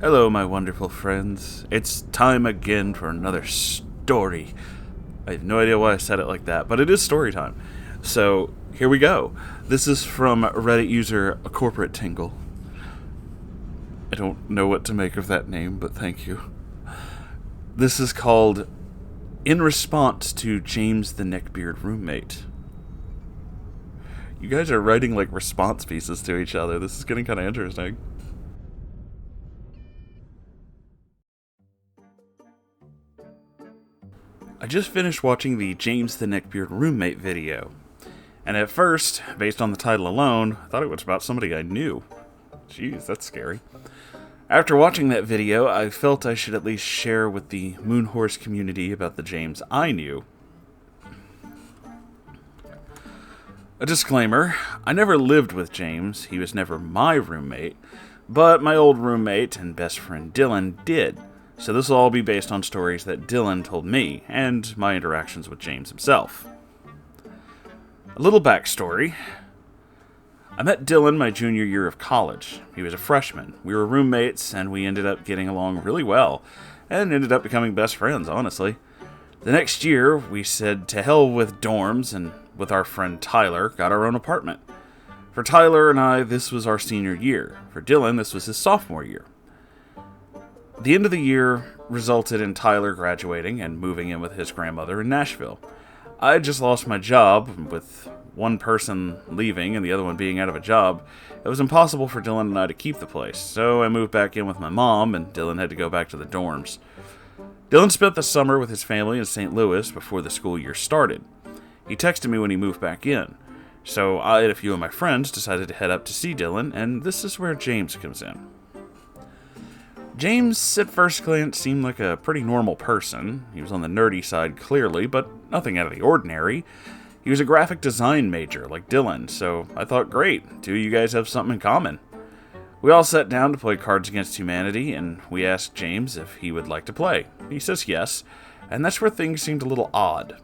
Hello, my wonderful friends. It's time again for another story. I have no idea why I said it like that, but it is story time. So, here we go. This is from Reddit user A Corporate Tingle. I don't know what to make of that name, but thank you. This is called In Response to James the Neckbeard Roommate. You guys are writing like response pieces to each other. This is getting kind of interesting. I just finished watching the James the Neckbeard Roommate video, and at first, based on the title alone, I thought it was about somebody I knew. Jeez, that's scary. After watching that video, I felt I should at least share with the Moonhorse community about the James I knew. A disclaimer, I never lived with James, he was never my roommate, but my old roommate and best friend Dylan did. So this will all be based on stories that Dylan told me, and my interactions with James himself. A little backstory. I met Dylan my junior year of college. He was a freshman. We were roommates, and we ended up getting along really well, and ended up becoming best friends, honestly. The next year, we said to hell with dorms, and with our friend Tyler, got our own apartment. For Tyler and I, this was our senior year. For Dylan, this was his sophomore year. The end of the year resulted in Tyler graduating and moving in with his grandmother in Nashville. I had just lost my job, with one person leaving and the other one being out of a job. It was impossible for Dylan and I to keep the place, so I moved back in with my mom, and Dylan had to go back to the dorms. Dylan spent the summer with his family in St. Louis before the school year started. He texted me when he moved back in, so I and a few of my friends decided to head up to see Dylan, and this is where James comes in. James, at first glance, seemed like a pretty normal person. He was on the nerdy side, clearly, but nothing out of the ordinary. He was a graphic design major, like Dylan, so I thought, great, two of you guys have something in common. We all sat down to play Cards Against Humanity, and we asked James if he would like to play. He says yes, and that's where things seemed a little odd.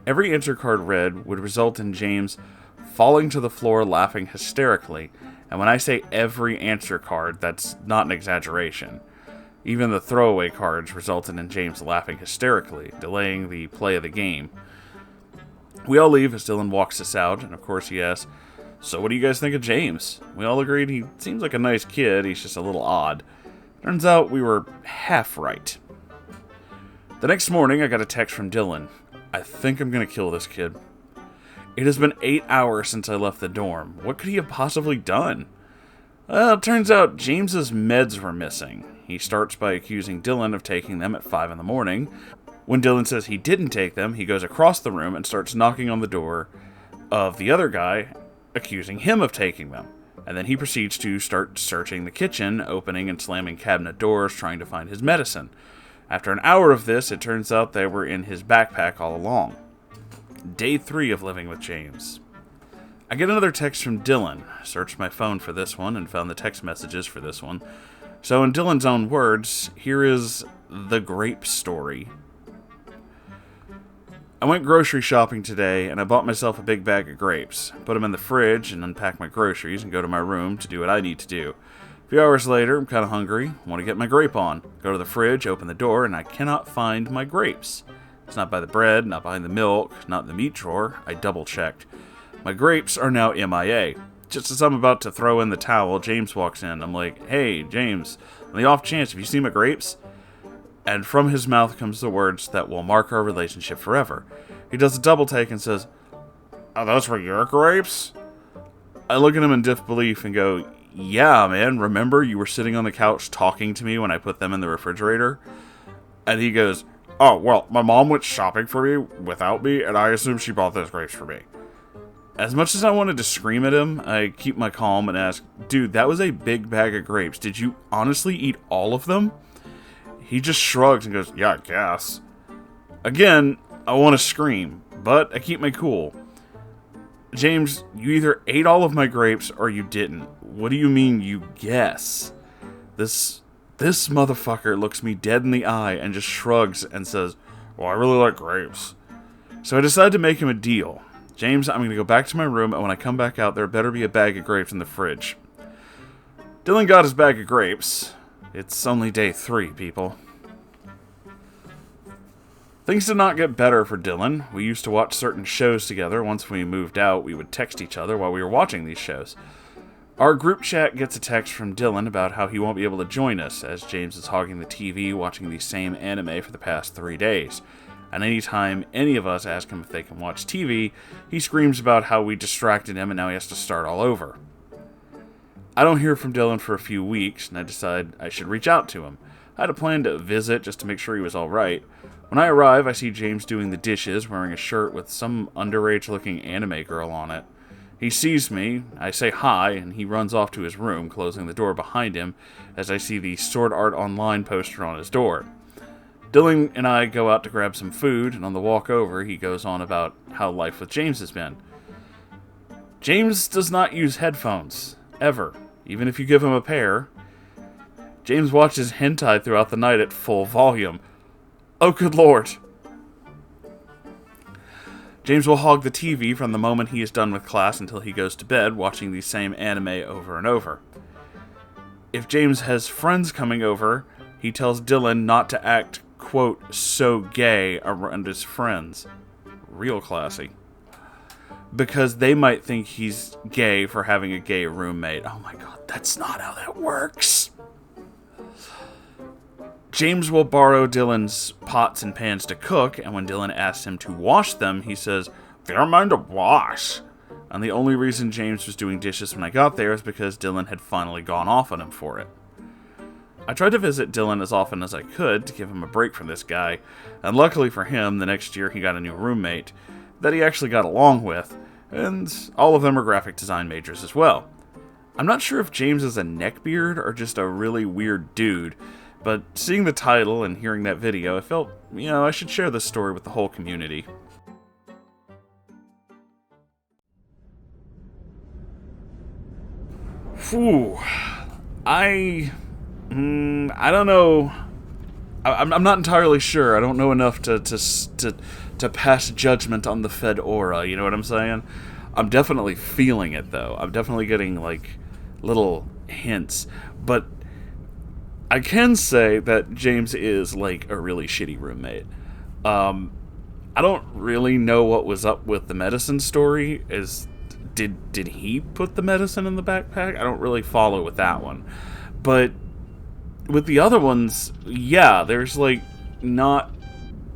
Every answer card read would result in James falling to the floor laughing hysterically. And when I say every answer card, that's not an exaggeration. Even the throwaway cards resulted in James laughing hysterically, delaying the play of the game. We all leave as Dylan walks us out, and of course he asks, "So what do you guys think of James?" We all agreed he seems like a nice kid, he's just a little odd. Turns out we were half right. The next morning I got a text from Dylan. "I think I'm gonna kill this kid. It has been 8 hours since I left the dorm. What could he have possibly done?" Well, it turns out James's meds were missing. He starts by accusing Dylan of taking them at 5 in the morning. When Dylan says he didn't take them, he goes across the room and starts knocking on the door of the other guy, accusing him of taking them. And then he proceeds to start searching the kitchen, opening and slamming cabinet doors, trying to find his medicine. After an hour of this, it turns out they were in his backpack all along. Day 3 of living with James. I get another text from Dylan. I searched my phone for this one and found the text messages for this one. So in Dylan's own words, here is the grape story. "I went grocery shopping today and I bought myself a big bag of grapes. Put them in the fridge and unpack my groceries and go to my room to do what I need to do. A few hours later, I'm kind of hungry, want to get my grape on. Go to the fridge, open the door, and I cannot find my grapes. It's not by the bread, not behind the milk, not in the meat drawer. I double-checked. My grapes are now MIA. Just as I'm about to throw in the towel, James walks in. I'm like, "Hey, James, on the off chance, have you seen my grapes?" And from his mouth comes the words that will mark our relationship forever. He does a double take and says, "Oh, those were your grapes?" I look at him in disbelief and go, "Yeah, man, remember you were sitting on the couch talking to me when I put them in the refrigerator?" And he goes, "Oh, well, my mom went shopping for me without me, and I assume she bought those grapes for me." As much as I wanted to scream at him, I keep my calm and ask, "Dude, that was a big bag of grapes. Did you honestly eat all of them?" He just shrugs and goes, "Yeah, I guess." Again, I want to scream, but I keep my cool. "James, you either ate all of my grapes or you didn't. What do you mean, you guess?" This motherfucker looks me dead in the eye and just shrugs and says, "Well, I really like grapes." So I decide to make him a deal. "James, I'm going to go back to my room, and when I come back out, there better be a bag of grapes in the fridge." Dylan got his bag of grapes, It's only day 3, people. Things did not get better for Dylan. We used to watch certain shows together. Once we moved out, we would text each other while we were watching these shows. Our group chat gets a text from Dylan about how he won't be able to join us, as James is hogging the TV watching the same anime for the past 3 days. And anytime any of us ask him if they can watch TV, he screams about how we distracted him and now he has to start all over. I don't hear from Dylan for a few weeks, and I decide I should reach out to him. I had a plan to visit just to make sure he was alright. When I arrive, I see James doing the dishes, wearing a shirt with some underage-looking anime girl on it. He sees me, I say hi, and he runs off to his room, closing the door behind him as I see the Sword Art Online poster on his door. Dylan and I go out to grab some food, and on the walk over, he goes on about how life with James has been. James does not use headphones, ever, even if you give him a pair. James watches hentai throughout the night at full volume. Oh, good lord. James will hog the TV from the moment he is done with class until he goes to bed, watching the same anime over and over. If James has friends coming over, he tells Dylan not to act, quote, so gay around his friends. Real classy. Because they might think he's gay for having a gay roommate. Oh my god, that's not how that works. James will borrow Dylan's pots and pans to cook, and when Dylan asks him to wash them, he says, "They're mine to wash." And the only reason James was doing dishes when I got there is because Dylan had finally gone off on him for it. I tried to visit Dylan as often as I could to give him a break from this guy, and luckily for him, the next year he got a new roommate that he actually got along with, and all of them are graphic design majors as well. I'm not sure if James is a neckbeard or just a really weird dude, but seeing the title and hearing that video, I felt, I should share this story with the whole community. Whew. I don't know. I'm not entirely sure. I don't know enough to pass judgment on the Fed aura, you know what I'm saying? I'm definitely feeling it, though. I'm definitely getting, little hints. But I can say that James is, a really shitty roommate. I don't really know what was up with the medicine story. Did he put the medicine in the backpack? I don't really follow with that one. But with the other ones, yeah, there's,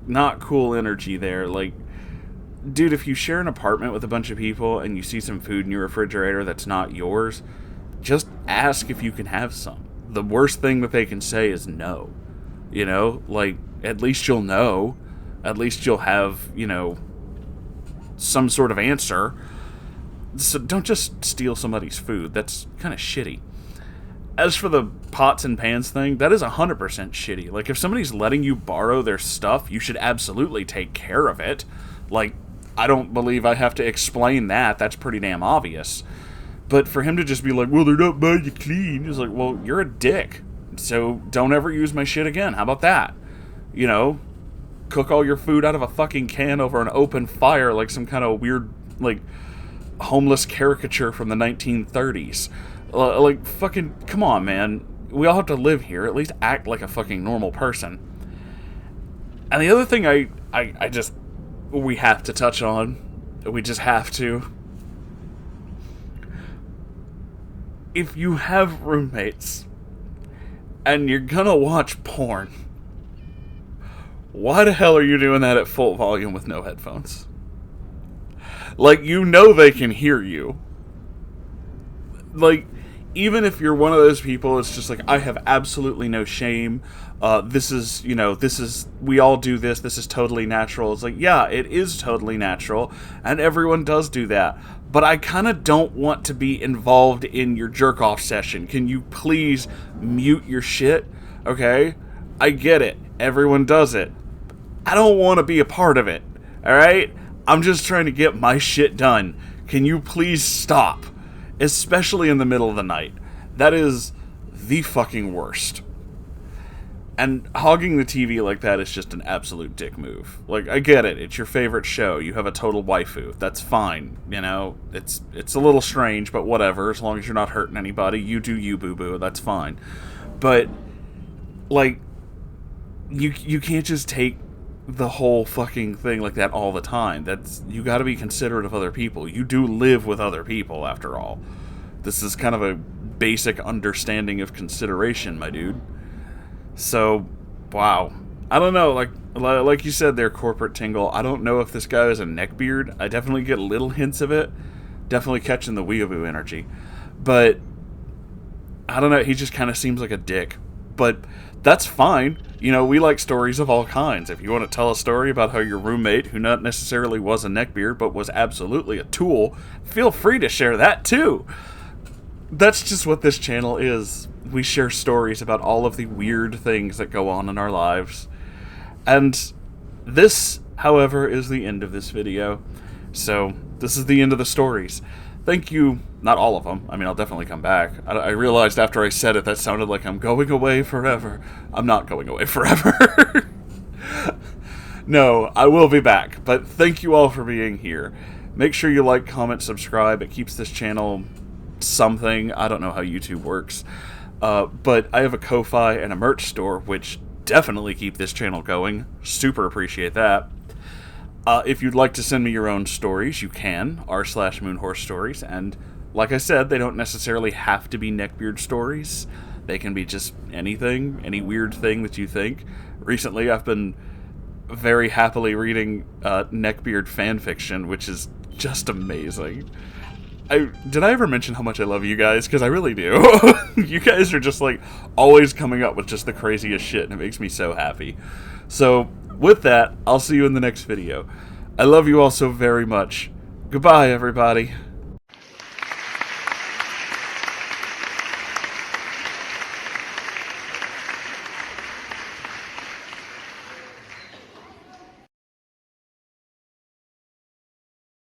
not cool energy there. Dude, if you share an apartment with a bunch of people and you see some food in your refrigerator that's not yours, just ask if you can have some. The worst thing that they can say is no. At least you'll know. At least you'll have, some sort of answer. So don't just steal somebody's food. That's kind of shitty. As for the pots and pans thing, that is 100% shitty. If somebody's letting you borrow their stuff, you should absolutely take care of it. I don't believe I have to explain that. That's pretty damn obvious. But for him to just be like, well, they're not buying you clean, is well, you're a dick. So don't ever use my shit again. How about that? Cook all your food out of a fucking can over an open fire like some kind of weird, homeless caricature from the 1930s. Fucking, come on, man. We all have to live here. At least act like a fucking normal person. And the other thing we have to touch on, we just have to. If you have roommates and you're gonna watch porn, why the hell are you doing that at full volume with no headphones? They can hear you. Even if you're one of those people, it's just I have absolutely no shame. This is, we all do this. This is totally natural. It's yeah, it is totally natural. And everyone does do that. But I kind of don't want to be involved in your jerk-off session. Can you please mute your shit? Okay? I get it. Everyone does it. I don't want to be a part of it. Alright? I'm just trying to get my shit done. Can you please stop? Especially in the middle of the night. That is the fucking worst. And hogging the TV like that is just an absolute dick move. I get it. It's your favorite show. You have a total waifu. That's fine. It's a little strange, but whatever. As long as you're not hurting anybody, you do you, boo-boo. That's fine. But like, you can't just take the whole fucking thing like that all the time. You got to be considerate of other people. You do live with other people, after all. This is kind of a basic understanding of consideration, my dude. So, wow. I don't know, like you said there, Corporate Tingle, I don't know if this guy is a neckbeard. I definitely get little hints of it. Definitely catching the weeaboo energy. But, I don't know, he just kind of seems like a dick. But, that's fine. You know, we like stories of all kinds. If you want to tell a story about how your roommate, who not necessarily was a neckbeard, but was absolutely a tool, feel free to share that too. That's just what this channel is. We share stories about all of the weird things that go on in our lives. And this, however, is the end of this video. So, this is the end of the stories. Thank you, not all of them. I mean, I'll definitely come back. I realized after I said it, that sounded like I'm going away forever. I'm not going away forever. No, I will be back. But thank you all for being here. Make sure you like, comment, subscribe. It keeps this channel something. I don't know how YouTube works. But I have a Ko-Fi and a merch store, which definitely keep this channel going. Super appreciate that. If you'd like to send me your own stories, you can, r/Moonhorse stories, and like I said, they don't necessarily have to be neckbeard stories. They can be just anything, any weird thing that you think. Recently, I've been very happily reading neckbeard fanfiction, which is just amazing. Did I ever mention how much I love you guys? Because I really do. You guys are just, like, always coming up with just the craziest shit, and it makes me so happy. So, with that, I'll see you in the next video. I love you all so very much. Goodbye, everybody.